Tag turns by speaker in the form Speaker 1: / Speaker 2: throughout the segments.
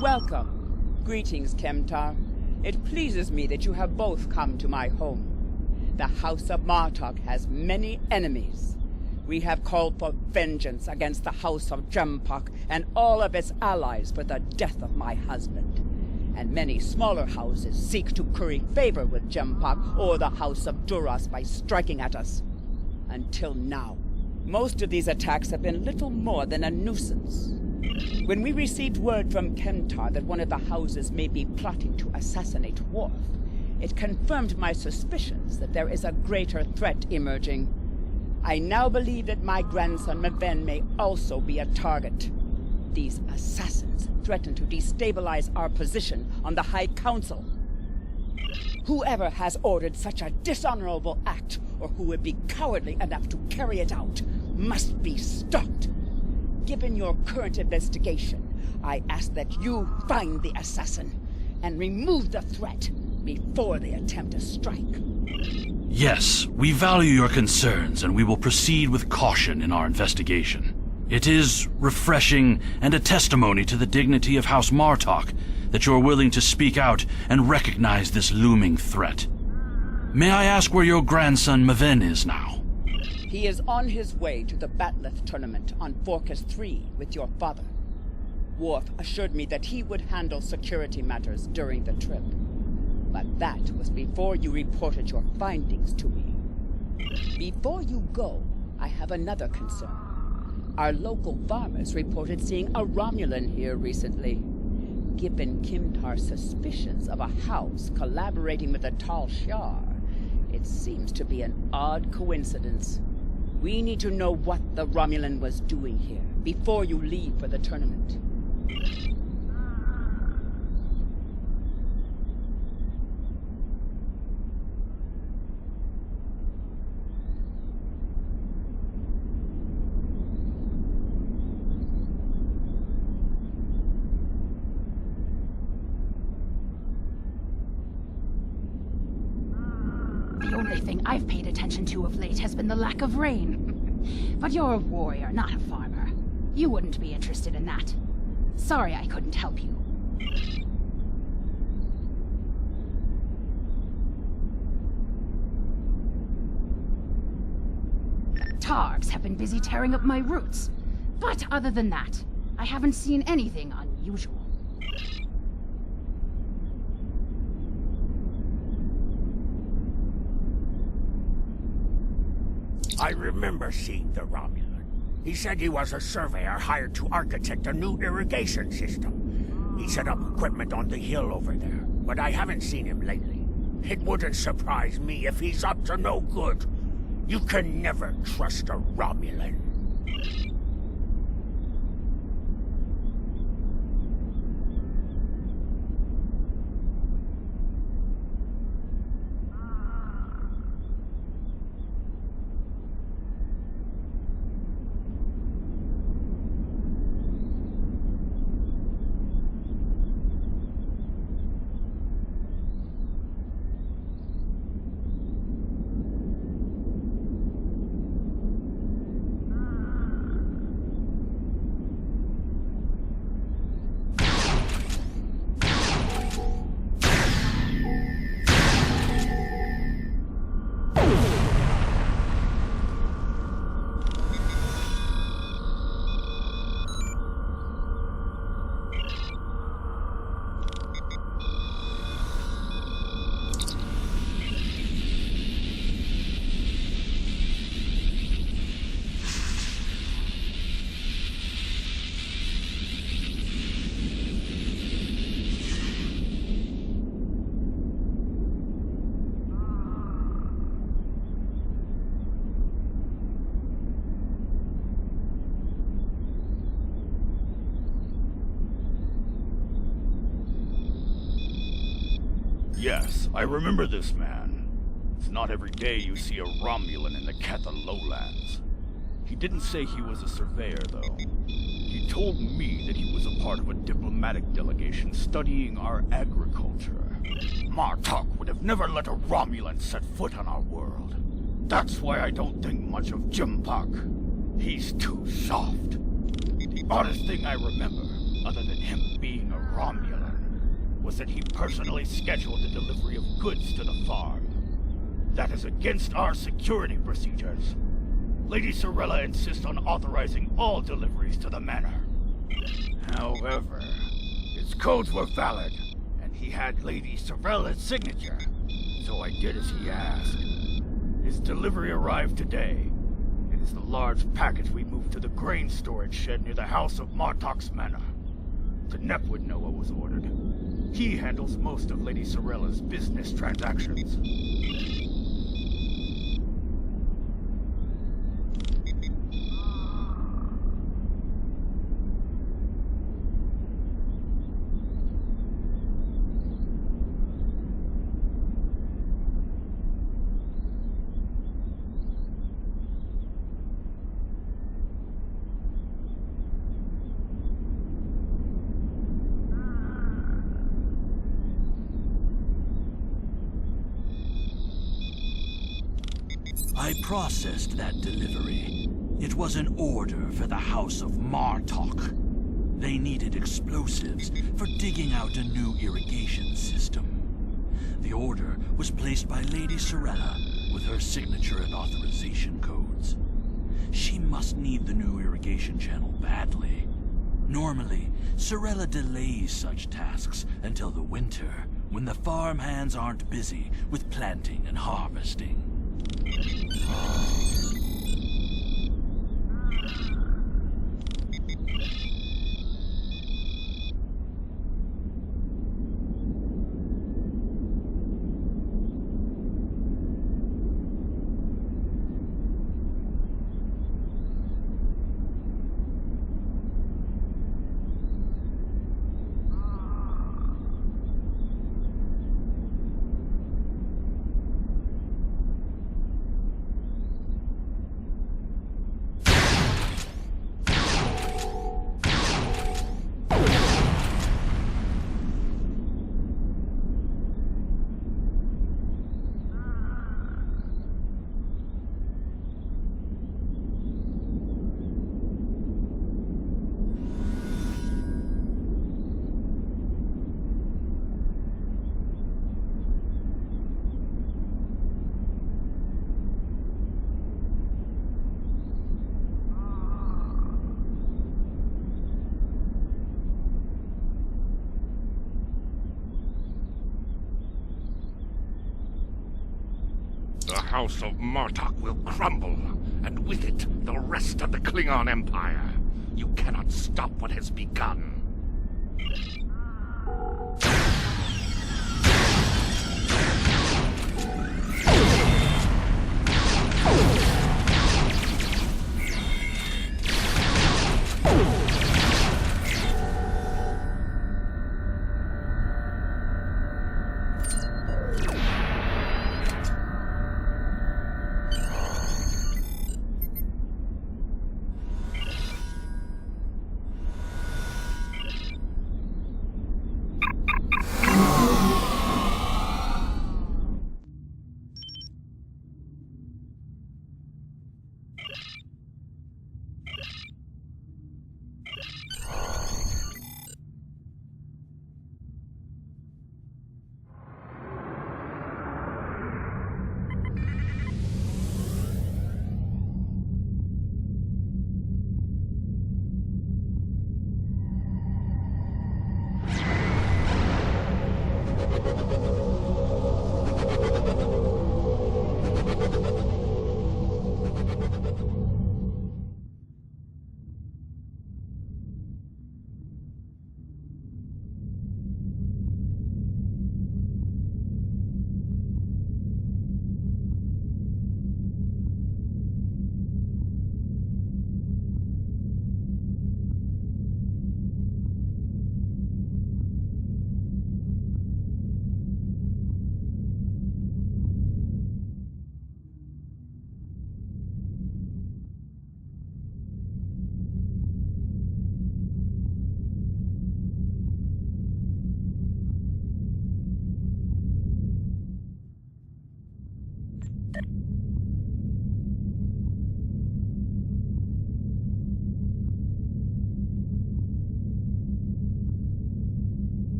Speaker 1: Welcome. Greetings, Kemtar. It pleases me that you have both come to my home. The House of Martok has many enemies. We have called for vengeance against the House of Jempok and all of its allies for the death of my husband. And many smaller houses seek to curry favor with Jempok or the House of Duras by striking at us. Until now, most of these attacks have been little more than a nuisance. When we received word from Kemtar that one of the houses may be plotting to assassinate Worf, it confirmed my suspicions that there is a greater threat emerging. I now believe that my grandson Maven may also be a target. These assassins threaten to destabilize our position on the High Council. Whoever has ordered such a dishonorable act, or who would be cowardly enough to carry it out, must be stopped. Given your current investigation, I ask that you find the assassin and remove the threat before they attempt to strike.
Speaker 2: Yes, we value your concerns and we will proceed with caution in our investigation. It is refreshing and a testimony to the dignity of House Martok that you are willing to speak out and recognize this looming threat. May I ask where your grandson Maven is now?
Speaker 1: He is on his way to the Batleth tournament on Forcas 3 with your father. Worf assured me that he would handle security matters during the trip. But that was before you reported your findings to me. Before you go, I have another concern. Our local farmers reported seeing a Romulan here recently. Given Kemtar's suspicions of a house collaborating with the Tal Shiar, it seems to be an odd coincidence. We need to know what the Romulan was doing here before you leave for the tournament.
Speaker 3: The only thing I've paid attention to of late has been the lack of rain. But you're a warrior, not a farmer. You wouldn't be interested in that. Sorry I couldn't help you. Targs have been busy tearing up my roots. But other than that, I haven't seen anything unusual.
Speaker 4: I remember seeing the Romulan. He said he was a surveyor hired to architect a new irrigation system. He set up equipment on the hill over there, but I haven't seen him lately. It wouldn't surprise me if he's up to no good. You can never trust a Romulan.
Speaker 5: Yes, I remember this man. It's not every day you see a Romulan in the Ketha lowlands. He didn't say he was a surveyor, though. He told me that he was a part of a diplomatic delegation studying our agriculture. Martok would have never let a Romulan set foot on our world. That's why I don't think much of Jimpak. He's too soft. The oddest thing I remember, other than him being a Romulan, was that he personally scheduled the delivery of goods to the farm. That is against our security procedures. Lady Sorella insists on authorizing all deliveries to the manor. However, his codes were valid, and he had Lady Sorella's signature, so I did as he asked. His delivery arrived today. It is the large package we moved to the grain storage shed near the House of Martok's manor. Tenep would know what was ordered. He handles most of Lady Sorella's business transactions.
Speaker 2: I processed that delivery. It was an order for the House of Martok. They needed explosives for digging out a new irrigation system. The order was placed by Lady Sorella with her signature and authorization codes. She must need the new irrigation channel badly. Normally, Sorella delays such tasks until the winter, when the farm hands aren't busy with planting and harvesting.
Speaker 6: The House of Martok will crumble, and with it, the rest of the Klingon Empire. You cannot stop what has begun.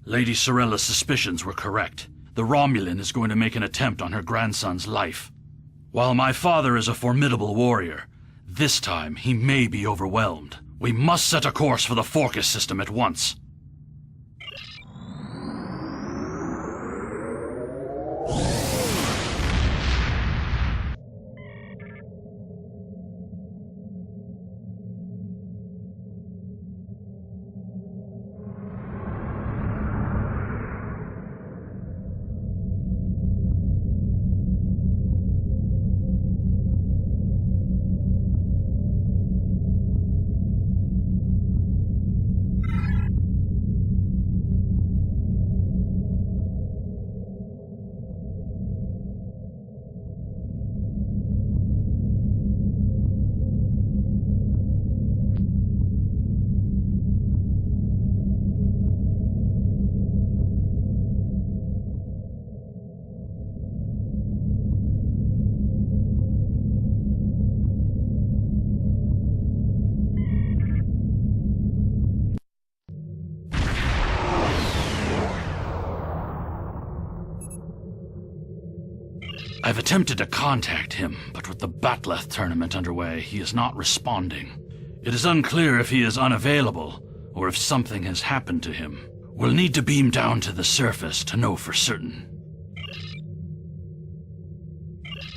Speaker 2: Lady Sorella's suspicions were correct. The Romulan is going to make an attempt on her grandson's life. While my father is a formidable warrior, this time he may be overwhelmed. We must set a course for the Forcus system at once. I've attempted to contact him, but with the Batleth tournament underway, he is not responding. It is unclear if he is unavailable, or if something has happened to him. We'll need to beam down to the surface to know for certain.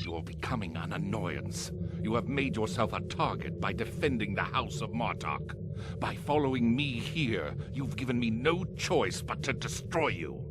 Speaker 6: You're becoming an annoyance. You have made yourself a target by defending the House of Martok. By following me here, you've given me no choice but to destroy you.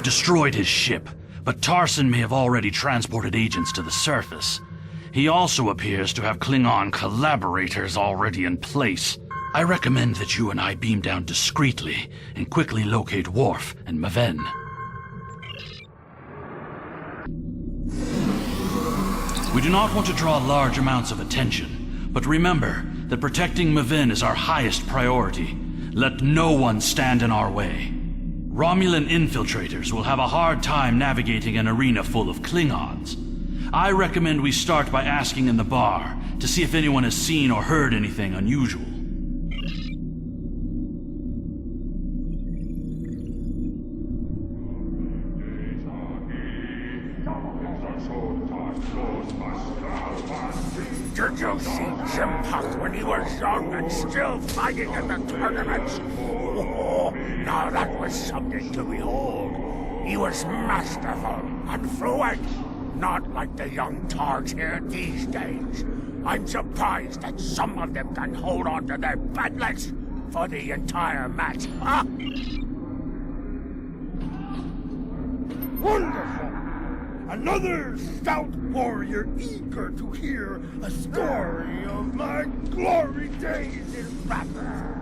Speaker 2: destroyed his ship, but Tarson may have already transported agents to the surface. He also appears to have Klingon collaborators already in place. I recommend that you and I beam down discreetly and quickly locate Worf and Maven. We do not want to draw large amounts of attention, but remember that protecting Maven is our highest priority. Let no one stand in our way. Romulan infiltrators will have a hard time navigating an arena full of Klingons. I recommend we start by asking in the bar to see if anyone has seen or heard anything unusual.
Speaker 4: Did you see Jim Puck when he was young and still fighting in the tournaments? Oh, now that was something to behold. He was masterful and fluent, not like the young tards here these days. I'm surprised that some of them can hold on to their badlets for the entire match. Huh?
Speaker 7: Wonderful! Another stout warrior eager to hear a story of my glory days in battle.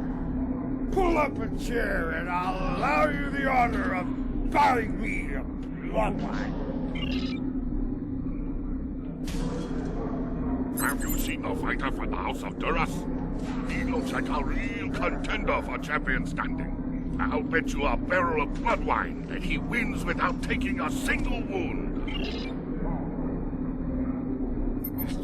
Speaker 7: Pull up a chair and I'll allow you the honor of buying me a blood wine.
Speaker 6: Have you seen the fighter from the House of Duras? He looks like a real contender for champion standing. I'll bet you a barrel of blood wine that he wins without taking a single wound.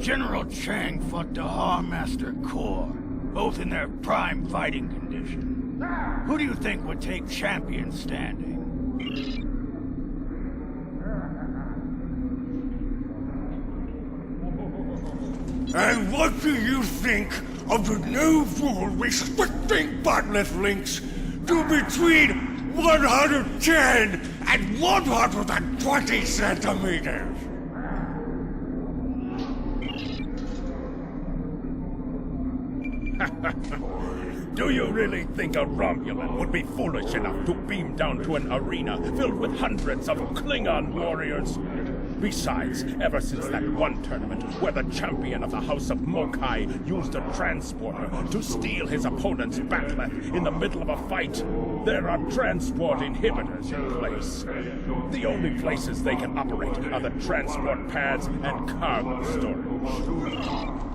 Speaker 5: General Chang fought the Master Kor, both in their prime fighting condition. Who do you think would take champion standing?
Speaker 7: And what do you think of the new rule restricting botnet links to between 110 and 120 centimeters?
Speaker 8: Do you really think a Romulan would be foolish enough to beam down to an arena filled with hundreds of Klingon warriors? Besides, ever since that one tournament where the champion of the House of Mokai used a transporter to steal his opponent's bat'leth in the middle of a fight, there are transport inhibitors in place. The only places they can operate are the transport pads and cargo storage.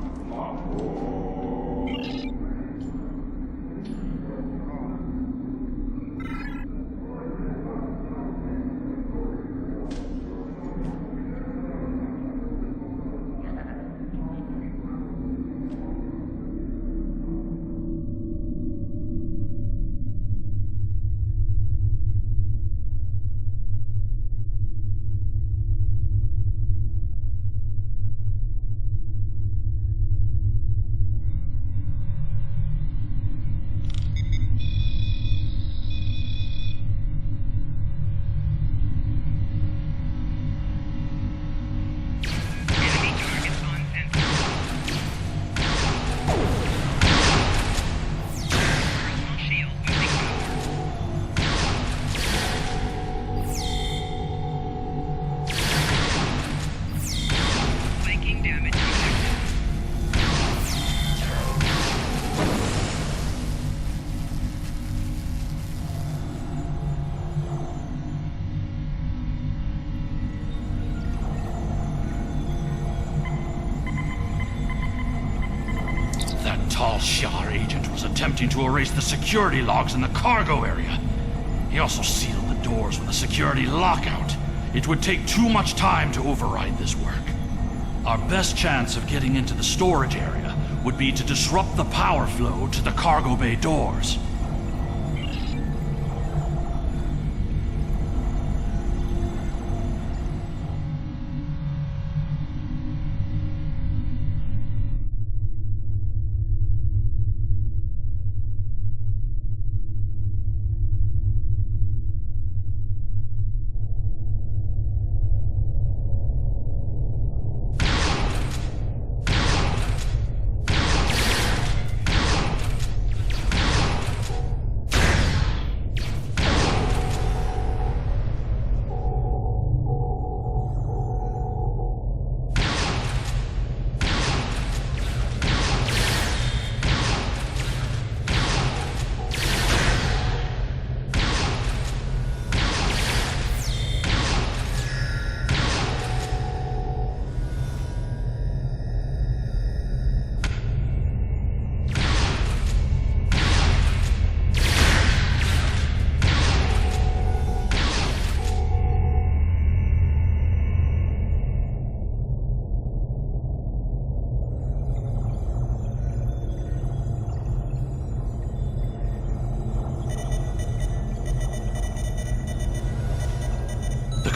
Speaker 2: Tal Shiar agent was attempting to erase the security logs in the cargo area. He also sealed the doors with a security lockout. It would take too much time to override this work. Our best chance of getting into the storage area would be to disrupt the power flow to the cargo bay doors.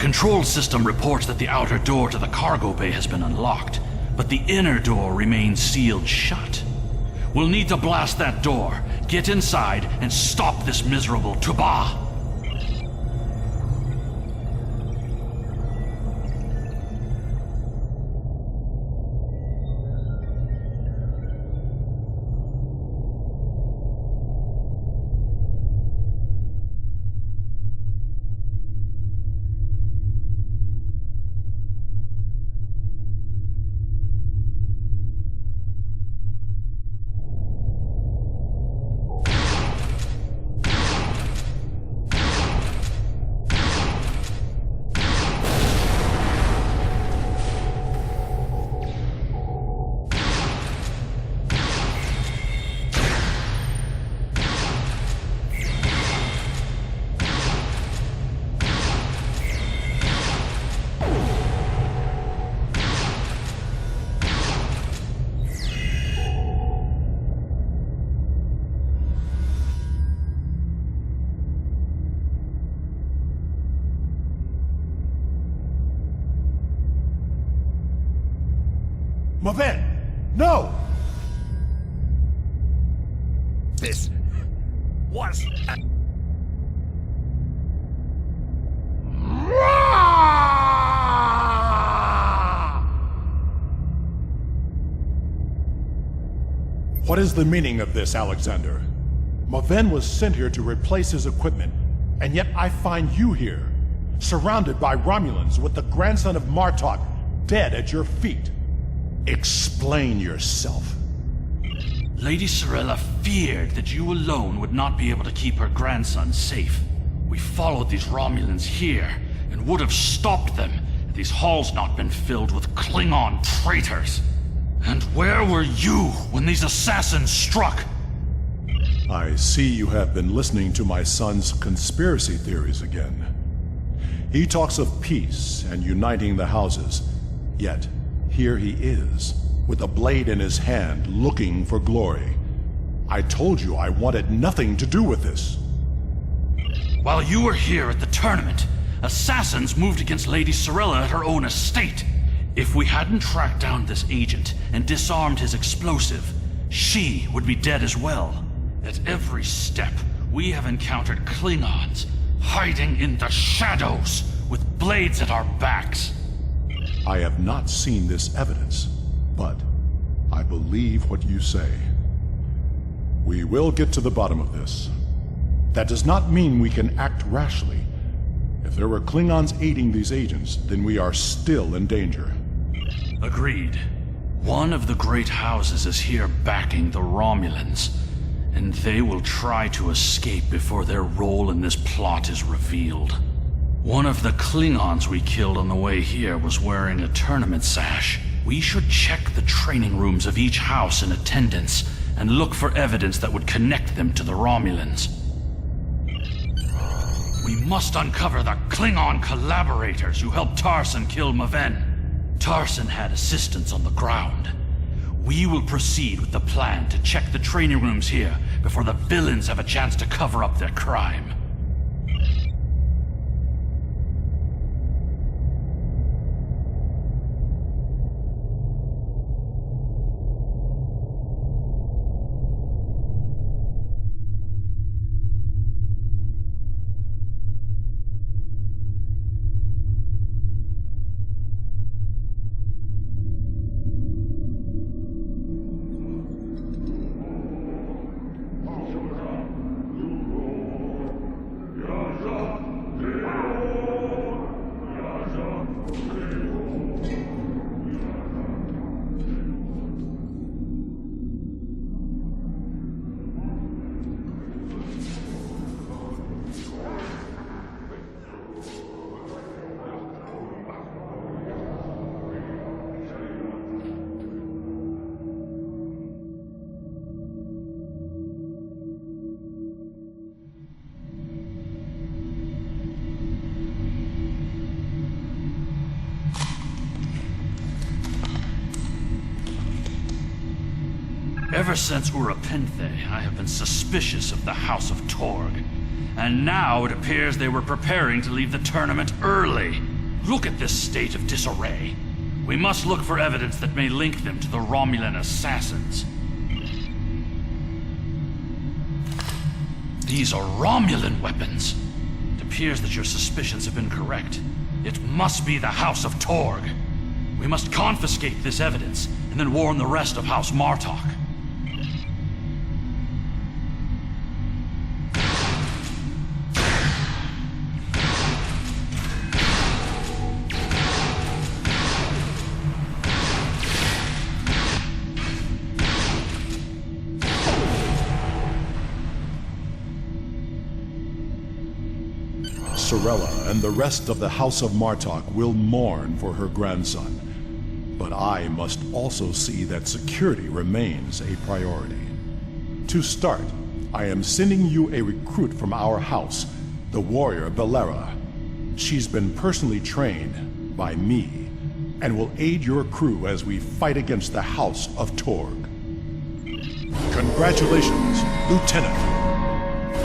Speaker 2: control system reports that the outer door to the cargo bay has been unlocked, but the inner door remains sealed shut. We'll need to blast that door, get inside, and stop this miserable Tuba.
Speaker 7: Maven! No!
Speaker 4: This was
Speaker 8: What is the meaning of this, Alexander? Maven was sent here to replace his equipment, and yet I find you here, surrounded by Romulans with the grandson of Martok dead at your feet. Explain yourself.
Speaker 2: Lady Cirilla feared that you alone would not be able to keep her grandson safe. We followed these Romulans here, and would have stopped them had these halls not been filled with Klingon traitors. And where were you when these assassins struck?
Speaker 8: I see you have been listening to my son's conspiracy theories again. He talks of peace and uniting the houses, yet here he is, with a blade in his hand, looking for glory. I told you I wanted nothing to do with this.
Speaker 2: While you were here at the tournament, assassins moved against Lady Cirilla at her own estate. If we hadn't tracked down this agent and disarmed his explosive, she would be dead as well. At every step, we have encountered Klingons, hiding in the shadows, with blades at our backs.
Speaker 8: I have not seen this evidence, but I believe what you say. We will get to the bottom of this. That does not mean we can act rashly. If there were Klingons aiding these agents, then we are still in danger.
Speaker 2: Agreed. One of the great houses is here backing the Romulans, and they will try to escape before their role in this plot is revealed. One of the Klingons we killed on the way here was wearing a tournament sash. We should check the training rooms of each house in attendance and look for evidence that would connect them to the Romulans. We must uncover the Klingon collaborators who helped Tarson kill Maven. Tarson had assistants on the ground. We will proceed with the plan to check the training rooms here before the villains have a chance to cover up their crime. Ever since Urapenthe, I have been suspicious of the House of Torg. And now it appears they were preparing to leave the tournament early. Look at this state of disarray. We must look for evidence that may link them to the Romulan assassins. These are Romulan weapons. It appears that your suspicions have been correct. It must be the House of Torg. We must confiscate this evidence, and then warn the rest of House Martok.
Speaker 9: Sorella and the rest of the House of Martok will mourn for her grandson. But I must also see that security remains a priority. To start, I am sending you a recruit from our house, the warrior Belera. She's been personally trained by me and will aid your crew as we fight against the House of Torg. Congratulations, Lieutenant.